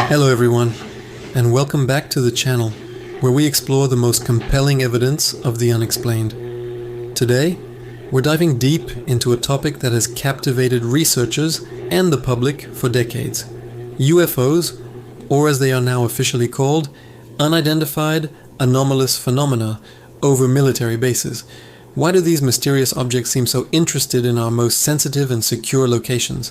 Hello everyone, and welcome back to the channel, where we explore the most compelling evidence of the unexplained. Today, we're diving deep into a topic that has captivated researchers and the public for decades. UFOs, or as they are now officially called, unidentified anomalous phenomena over military bases. Why do these mysterious objects seem so interested in our most sensitive and secure locations?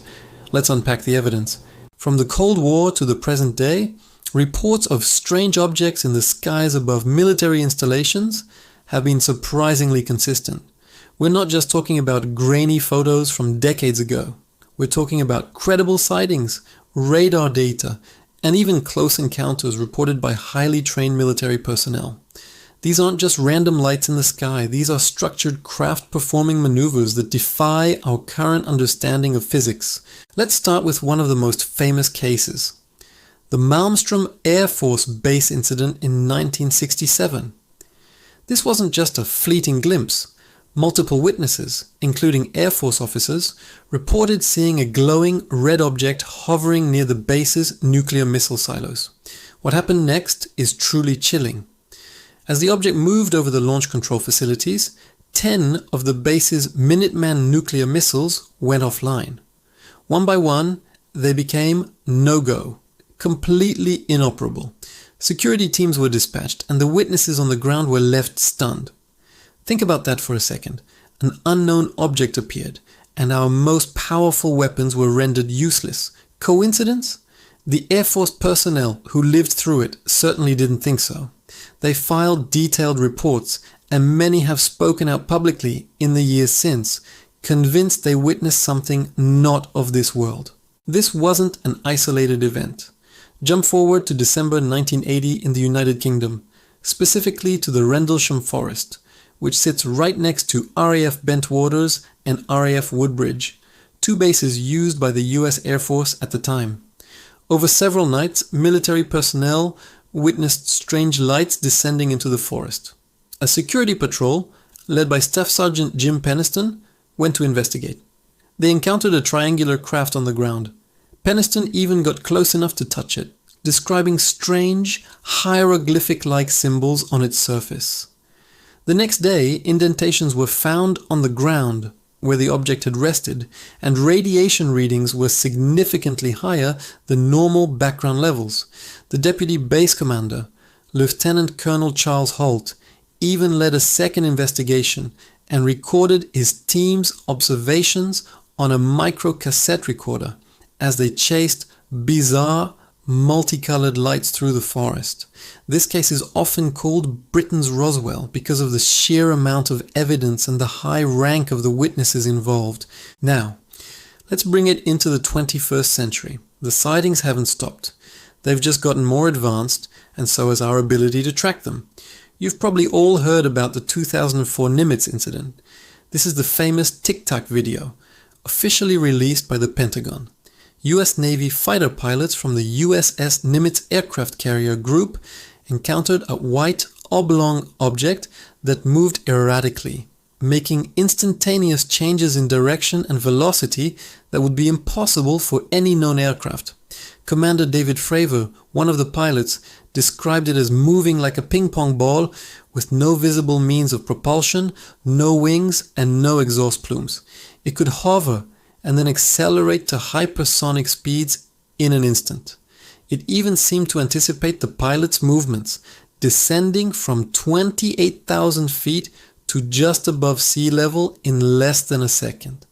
Let's unpack the evidence. From the Cold War to the present day, reports of strange objects in the skies above military installations have been surprisingly consistent. We're not just talking about grainy photos from decades ago. We're talking about credible sightings, radar data, and even close encounters reported by highly trained military personnel. These aren't just random lights in the sky. These are structured craft-performing maneuvers that defy our current understanding of physics. Let's start with one of the most famous cases. The Malmstrom Air Force Base incident in 1967. This wasn't just a fleeting glimpse. Multiple witnesses, including Air Force officers, reported seeing a glowing red object hovering near the base's nuclear missile silos. What happened next is truly chilling. As the object moved over the launch control facilities, 10 of the base's Minuteman nuclear missiles went offline. One by one, they became no-go, completely inoperable. Security teams were dispatched, and the witnesses on the ground were left stunned. Think about that for a second. An unknown object appeared, and our most powerful weapons were rendered useless. Coincidence? The Air Force personnel who lived through it certainly didn't think so. They filed detailed reports, and many have spoken out publicly in the years since, convinced they witnessed something not of this world. This wasn't an isolated event. Jump forward to December 1980 in the United Kingdom, specifically to the Rendlesham Forest, which sits right next to RAF Bentwaters and RAF Woodbridge, two bases used by the US Air Force at the time. Over several nights, military personnel witnessed strange lights descending into the forest. A security patrol, led by Staff Sergeant Jim Peniston, went to investigate. They encountered a triangular craft on the ground. Peniston even got close enough to touch it, describing strange, hieroglyphic-like symbols on its surface. The next day, indentations were found on the ground where the object had rested, and radiation readings were significantly higher than normal background levels. The deputy base commander, Lieutenant Colonel Charles Holt, even led a second investigation and recorded his team's observations on a microcassette recorder as they chased bizarre, multicolored lights through the forest. This case is often called Britain's Roswell because of the sheer amount of evidence and the high rank of the witnesses involved. Now, let's bring it into the 21st century. The sightings haven't stopped. They've just gotten more advanced, and so has our ability to track them. You've probably all heard about the 2004 Nimitz incident. This is the famous Tic Tac video, officially released by the Pentagon. US Navy fighter pilots from the USS Nimitz aircraft carrier group encountered a white oblong object that moved erratically, making instantaneous changes in direction and velocity that would be impossible for any known aircraft. Commander David Fravor, one of the pilots, described it as moving like a ping-pong ball with no visible means of propulsion, no wings, and no exhaust plumes. It could hover and then accelerate to hypersonic speeds in an instant. It even seemed to anticipate the pilot's movements, descending from 28,000 feet to just above sea level in less than a second.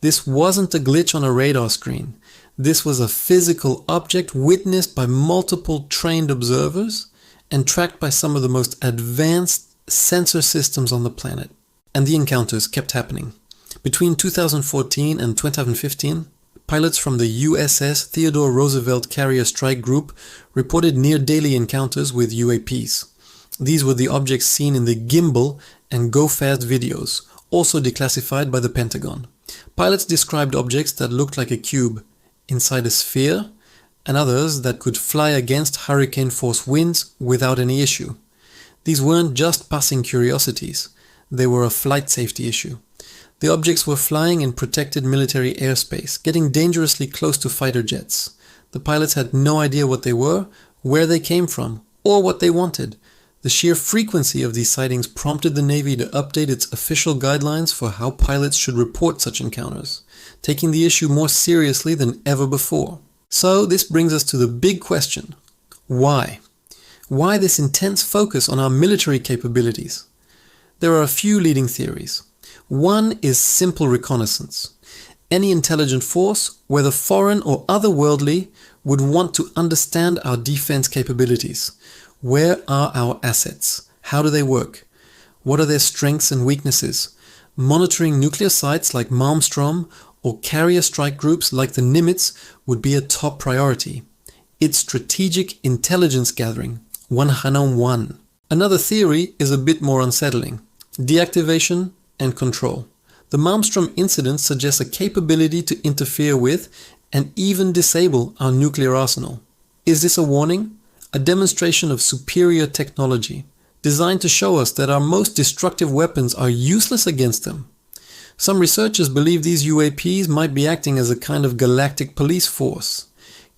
This wasn't a glitch on a radar screen. This was a physical object witnessed by multiple trained observers and tracked by some of the most advanced sensor systems on the planet. And the encounters kept happening. Between 2014 and 2015, pilots from the USS Theodore Roosevelt Carrier Strike Group reported near-daily encounters with UAPs. These were the objects seen in the Gimbal and Go Fast videos, also declassified by the Pentagon. Pilots described objects that looked like a cube inside a sphere, and others that could fly against hurricane-force winds without any issue. These weren't just passing curiosities, they were a flight safety issue. The objects were flying in protected military airspace, getting dangerously close to fighter jets. The pilots had no idea what they were, where they came from, or what they wanted. The sheer frequency of these sightings prompted the Navy to update its official guidelines for how pilots should report such encounters, taking the issue more seriously than ever before. So this brings us to the big question: why? Why this intense focus on our military capabilities? There are a few leading theories. One is simple reconnaissance. Any intelligent force, whether foreign or otherworldly, would want to understand our defense capabilities. Where are our assets? How do they work? What are their strengths and weaknesses? Monitoring nuclear sites like Malmstrom or carrier strike groups like the Nimitz would be a top priority. It's strategic intelligence gathering, 101. Another theory is a bit more unsettling: deactivation and control. The Malmstrom incident suggests a capability to interfere with and even disable our nuclear arsenal. Is this a warning? A demonstration of superior technology, designed to show us that our most destructive weapons are useless against them? Some researchers believe these UAPs might be acting as a kind of galactic police force,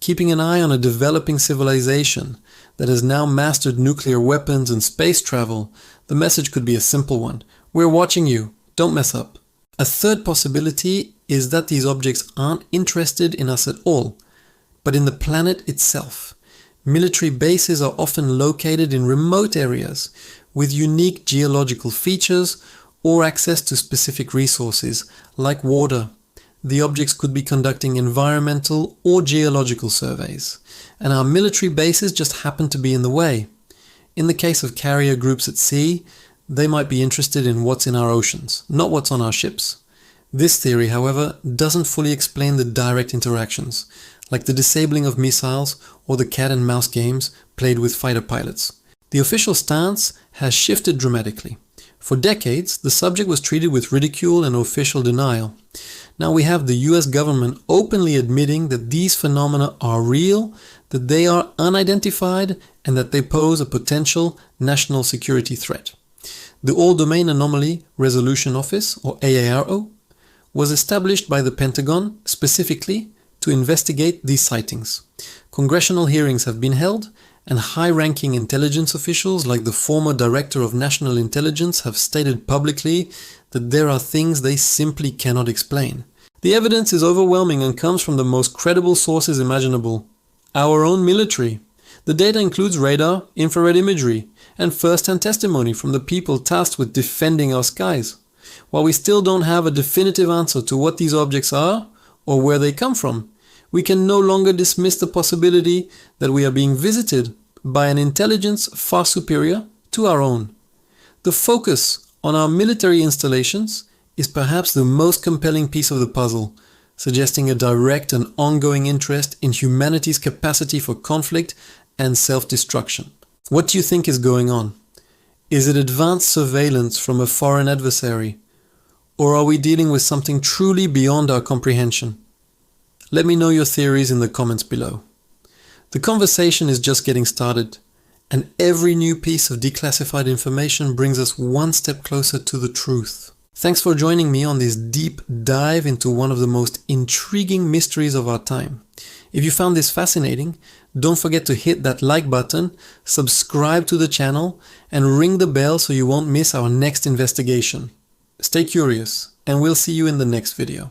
keeping an eye on a developing civilization that has now mastered nuclear weapons and space travel. The message could be a simple one: we're watching you, don't mess up. A third possibility is that these objects aren't interested in us at all, but in the planet itself. Military bases are often located in remote areas with unique geological features or access to specific resources like water. The objects could be conducting environmental or geological surveys, and our military bases just happen to be in the way. In the case of carrier groups at sea, they might be interested in what's in our oceans, not what's on our ships. This theory, however, doesn't fully explain the direct interactions, like the disabling of missiles or the cat and mouse games played with fighter pilots. The official stance has shifted dramatically. For decades, the subject was treated with ridicule and official denial. Now we have the US government openly admitting that these phenomena are real, that they are unidentified, and that they pose a potential national security threat. The All-Domain Anomaly Resolution Office, or AARO, was established by the Pentagon specifically to investigate these sightings. Congressional hearings have been held, and high-ranking intelligence officials like the former Director of National Intelligence have stated publicly that there are things they simply cannot explain. The evidence is overwhelming and comes from the most credible sources imaginable: our own military. The data includes radar, infrared imagery, and first-hand testimony from the people tasked with defending our skies. While we still don't have a definitive answer to what these objects are or where they come from, we can no longer dismiss the possibility that we are being visited by an intelligence far superior to our own. The focus on our military installations is perhaps the most compelling piece of the puzzle, suggesting a direct and ongoing interest in humanity's capacity for conflict and self-destruction. What do you think is going on? Is it advanced surveillance from a foreign adversary? Or are we dealing with something truly beyond our comprehension? Let me know your theories in the comments below. The conversation is just getting started, and every new piece of declassified information brings us one step closer to the truth. Thanks for joining me on this deep dive into one of the most intriguing mysteries of our time. If you found this fascinating, don't forget to hit that like button, subscribe to the channel, and ring the bell so you won't miss our next investigation. Stay curious, and we'll see you in the next video.